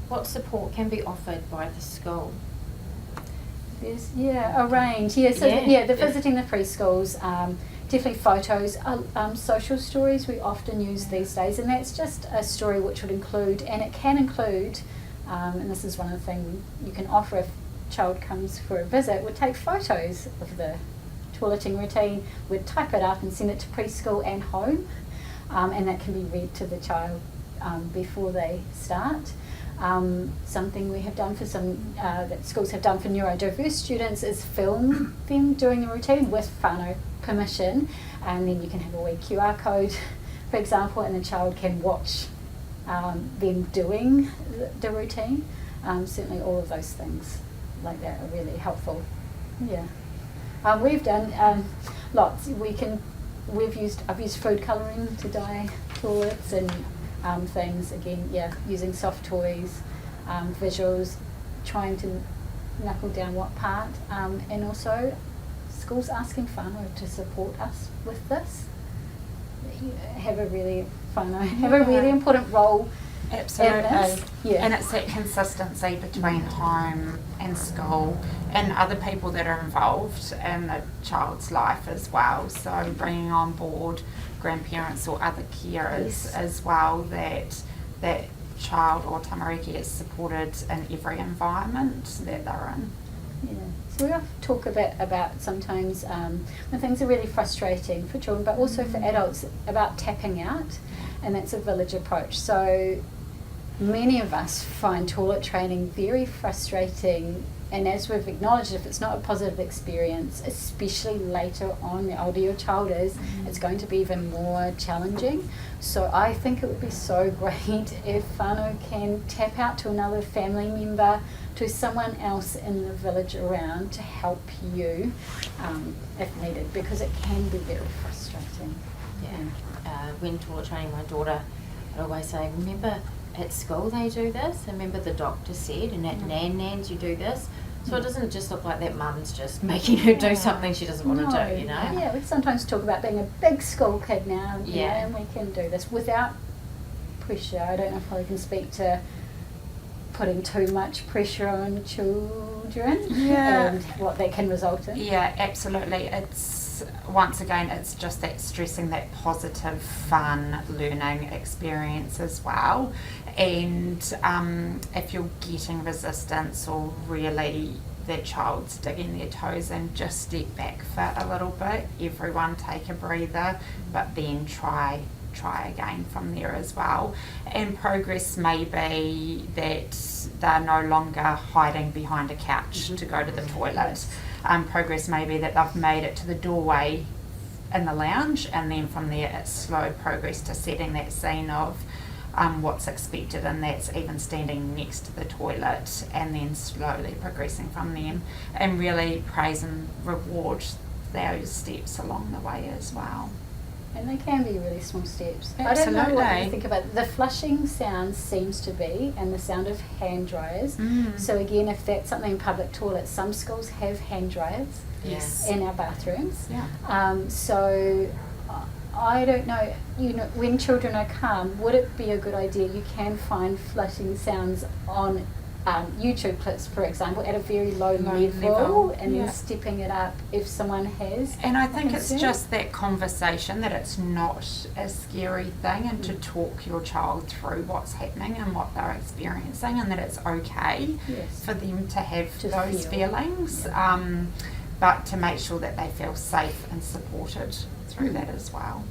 What support can be offered by the school? There's a range. The visiting the preschools, definitely photos, social stories we often use these days, and that's just a story which would include, and it can include, and this is one of the things you can offer if a child comes for a visit, would take photos of the toileting routine, would type it up and send it to preschool and home, and that can be read to the child before they start. Something we have done for that schools have done for neurodiverse students is film them doing the routine with whanau permission, and then you can have a wee QR code, for example, and the child can watch them doing the routine. Certainly all of those things like that are really helpful. We've done lots. I've used food colouring to dye toilets and things, again, using soft toys, visuals, trying to knuckle down what part, and also schools asking whanau to support us with this. Have a really important role. Absolutely. In this. And it's that consistency between home and school and other people that are involved in the child's life as well. So bringing on board grandparents or other carers as well, that child or tamariki is supported in every environment that they're in. So we often talk a bit about sometimes when things are really frustrating for children, but also for adults, about tapping out, and that's a village approach. So many of us find toilet training very frustrating, and as we've acknowledged, if it's not a positive experience, especially later on, the older your child is, it's going to be even more challenging. So I think it would be so great if whanau can tap out to another family member, to someone else in the village around to help you if needed, because it can be very frustrating. When toilet training my daughter, I'd always say, remember at school they do this, remember the doctor said, and at nans you do this. So it doesn't just look like that mum's just making her do something she doesn't want to do, you know? Yeah, we sometimes talk about being a big school kid now, you know, and we can do this without pressure. I don't know if I can speak to putting too much pressure on children and what that can result in. Yeah, absolutely. Once again, it's just that stressing that positive, fun learning experience as well. And if you're getting resistance or really the child's digging their toes in, just step back for a little bit. Everyone take a breather, but then try again from there as well. And progress may be that they're no longer hiding behind a couch to go to the toilet. Progress may be that they've made it to the doorway in the lounge, and then from there it's slow progress to setting that scene of what's expected, and that's even standing next to the toilet, and then slowly progressing from them, and really praise and reward those steps along the way as well. And they can be really small steps. Absolutely. I don't know what you think about it. The flushing sound seems to be, and the sound of hand dryers. So again, if that's something in public toilets, some schools have hand dryers in our bathrooms. So I don't know, when children are calm, would it be a good idea? You can find flushing sounds on YouTube clips, for example, at a very low level, and then stepping it up if someone has. And I think it's just that conversation, that it's not a scary thing, and to talk your child through what's happening and what they're experiencing, and that it's okay for them to have those feelings, but to make sure that they feel safe and supported through that as well.